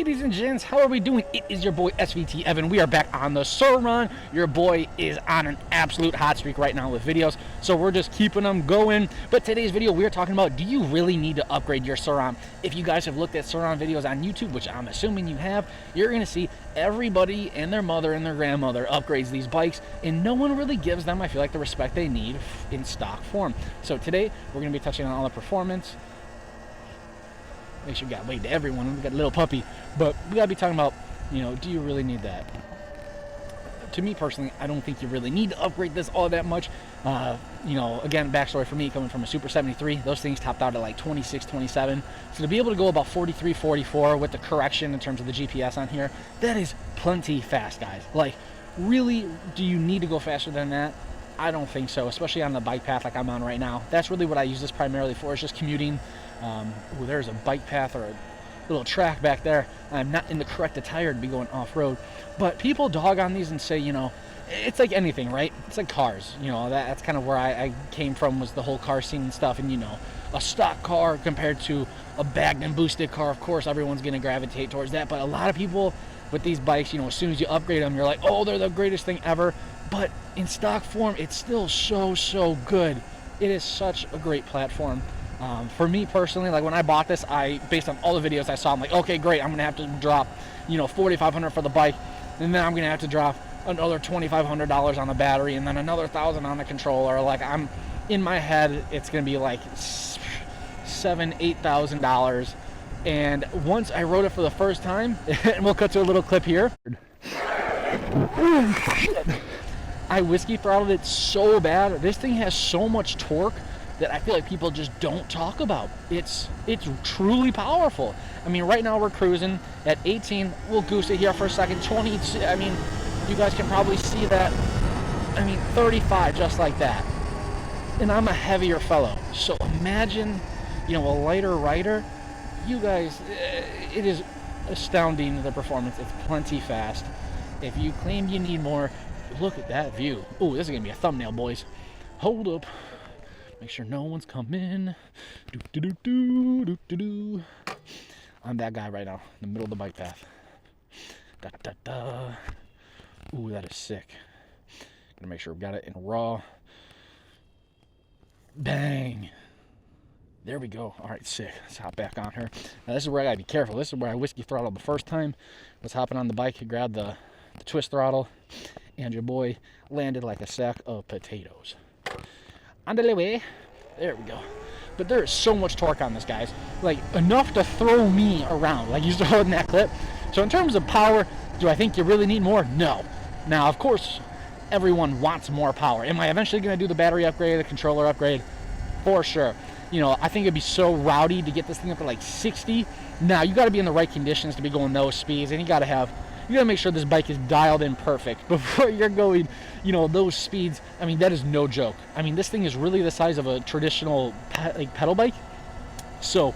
Ladies and gents, how are we doing? It is your boy SVT Evan. We are back on the Surron. Your boy is on an absolute hot streak right now with videos, so we're just keeping them going. But today's video, we're talking about, do you really need to upgrade your Surron? If you guys have looked at Surron videos on YouTube, which I'm assuming you have, you're going to see everybody and their mother and their grandmother upgrades these bikes, and no one really gives them, I feel like, the respect they need in stock form. So today, we're going to be touching on all the performance. Make sure you got weight to everyone. We got a little puppy, but we gotta be talking about, you know, do you really need that? To me personally, I don't think you really need to upgrade this all that much. You know, again, backstory for me, coming from a Super 73, those things topped out at like 26, 27. So to be able to go about 43, 44 with the correction in terms of the GPS on here, that is plenty fast, guys. Like, really, do you need to go faster than that? I don't think so, especially on the bike path like I'm on right now. That's really what I use this primarily for, is just commuting. Ooh, there's a bike path or a little track back there. I'm not in the correct attire to be going off-road. But people dog on these and say, you know, it's like anything, right? It's like cars. You know, that's kind of where I came from, was the whole car scene and stuff. And, you know, a stock car compared to a bagged and boosted car, of course, everyone's going to gravitate towards that. But a lot of people with these bikes, you know, as soon as you upgrade them, you're like, oh, they're the greatest thing ever. But in stock form, it's still so good. It is such a great platform. For me personally, like when I bought this, based on all the videos I saw, I'm like, okay, great, I'm gonna have to drop, you know, $4,500 for the bike, and then I'm gonna have to drop another $2,500 on the battery, and then another $1,000 on the controller. Like, I'm in my head, it's gonna be like $7,000, $8,000. And once I rode it for the first time, and we'll cut to a little clip here. I whiskey throttled it so bad. This thing has so much torque that I feel like people just don't talk about. It's truly powerful. I mean, right now we're cruising at 18. We'll goose it here for a second. 20, I mean, you guys can probably see that. I mean, 35 just like that. And I'm a heavier fellow. So imagine, you know, a lighter rider. You guys, it is astounding, the performance. It's plenty fast. If you claim you need more, look at that view. Oh, this is gonna be a thumbnail, boys. Hold up. Make sure no one's coming. I'm that guy right now, in the middle of the bike path. Ooh, that is sick. Gonna make sure we got it in raw. Bang. There we go. All right, sick. Let's hop back on her. Now, this is where I gotta be careful. This is where I whiskey throttled the first time. Was hopping on the bike, grabbed the twist throttle, and your boy landed like a sack of potatoes. On the way. There we go. But there is so much torque on this, guys. Like, enough to throw me around. Like, you still holding that clip. So in terms of power, do I think you really need more? No. Now, of course, everyone wants more power. Am I eventually going to do the battery upgrade, the controller upgrade? For sure. You know, I think it'd be so rowdy to get this thing up to like 60. Now, you got to be in the right conditions to be going those speeds, and you got to make sure this bike is dialed in perfect before you're going, you know, those speeds. I mean, that is no joke. I mean, this thing is really the size of a traditional pedal bike. So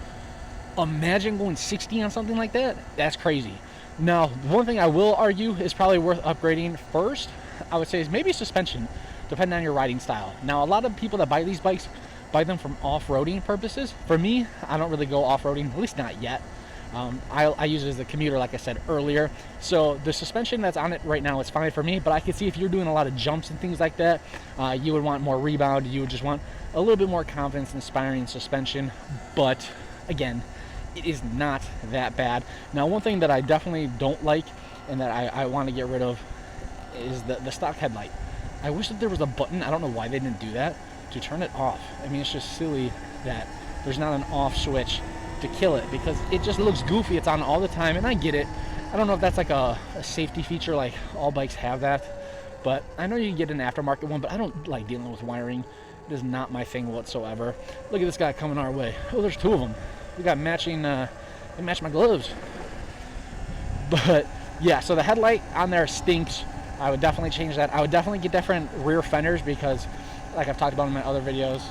imagine going 60 on something like that. That's crazy. Now, one thing I will argue is probably worth upgrading first, I would say, is maybe suspension, depending on your riding style. Now, a lot of people that buy these bikes buy them from off-roading purposes. For me, I don't really go off-roading, at least not yet. I use it as a commuter, like I said earlier. So the suspension that's on it right now is fine for me, but I can see if you're doing a lot of jumps and things like that, you would want more rebound. You would just want a little bit more confidence-inspiring suspension. But again, it is not that bad. Now, one thing that I definitely don't like and that I want to get rid of is the stock headlight. I wish that there was a button, I don't know why they didn't do that, to turn it off. I mean, it's just silly that there's not an off switch to kill it, because it just looks goofy. It's on all the time, and I get it. I don't know if that's like a safety feature, like all bikes have that, but I know you can get an aftermarket one, but I don't like dealing with wiring. It is not my thing whatsoever. Look at this guy coming our way. Oh, there's two of them. We got matching, they match my gloves. But yeah, so the headlight on there stinks. I would definitely change that. I would definitely get different rear fenders, because like I've talked about in my other videos,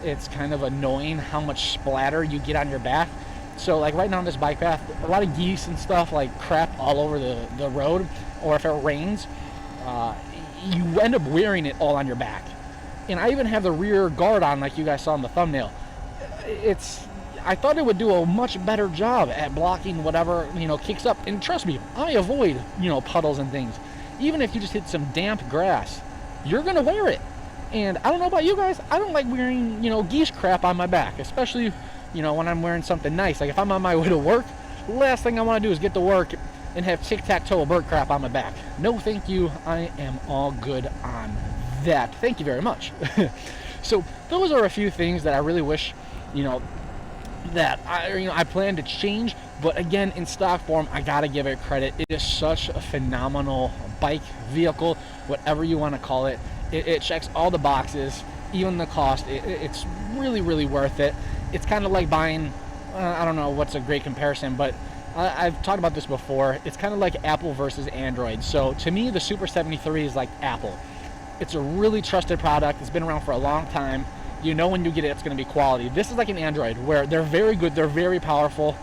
it's kind of annoying how much splatter you get on your back. So like right now on this bike path, a lot of geese and stuff like crap all over the road, or if it rains, you end up wearing it all on your back. And I even have the rear guard on, like you guys saw in the thumbnail. I thought it would do a much better job at blocking whatever, you know, kicks up. And trust me, I avoid, you know, puddles and things. Even if you just hit some damp grass, you're gonna wear it. And I don't know about you guys, I don't like wearing, you know, geese crap on my back, especially, you know, when I'm wearing something nice. Like if I'm on my way to work, the last thing I want to do is get to work and have tic-tac-toe bird crap on my back. No thank you, I am all good on that. Thank you very much. So those are a few things that I really wish, you know, that I plan to change. But again, in stock form, I gotta give it credit. It is such a phenomenal bike, vehicle, whatever you want to call it. It checks all the boxes, even the cost. It's really, really worth it. It's kind of like buying, I don't know what's a great comparison, but I've talked about this before. It's kind of like Apple versus Android. So to me, the Super 73 is like Apple. It's a really trusted product. It's been around for a long time. You know when you get it, it's going to be quality. This is like an Android, where they're very good, they're very powerful,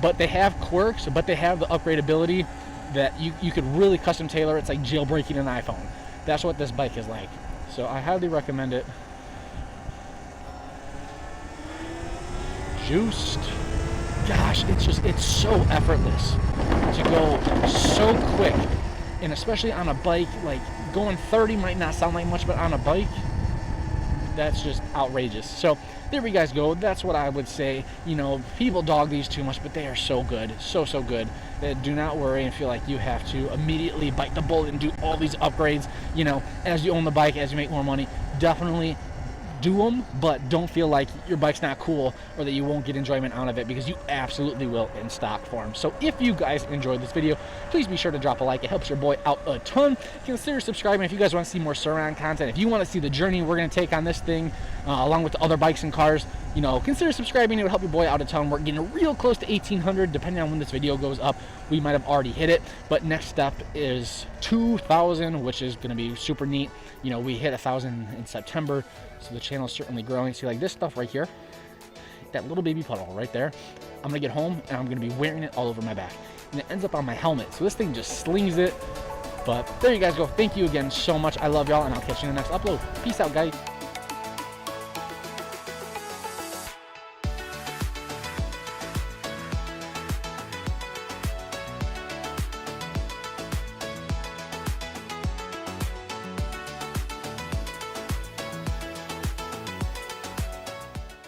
but they have quirks, but they have the upgradability that you could really custom tailor. It's like jailbreaking an iPhone. That's what this bike is like. So I highly recommend it. Juiced. Gosh, it's so effortless to go so quick. And especially on a bike, like going 30 might not sound like much, but on a bike, that's just outrageous. So there you guys go. That's what I would say. You know, people dog these too much, but they are so good, so good. Do not worry and feel like you have to immediately bite the bullet and do all these upgrades. You know, as you own the bike, as you make more money, definitely do them, but don't feel like your bike's not cool or that you won't get enjoyment out of it, because you absolutely will in stock form. So if you guys enjoyed this video, please be sure to drop a like. It helps your boy out a ton. Consider subscribing if you guys want to see more Surron content. If you want to see the journey we're going to take on this thing, along with the other bikes and cars, you know, consider subscribing. It would help your boy out a ton. We're getting real close to 1,800, depending on when this video goes up. We might have already hit it, but next step is 2,000, which is going to be super neat. You know, we hit 1,000 in September, so the channel is certainly growing. See, like this stuff right here, that little baby puddle right there, I'm going to get home and I'm going to be wearing it all over my back. And it ends up on my helmet, so this thing just slings it. But there you guys go. Thank you again so much. I love y'all, and I'll catch you in the next upload. Peace out, guys.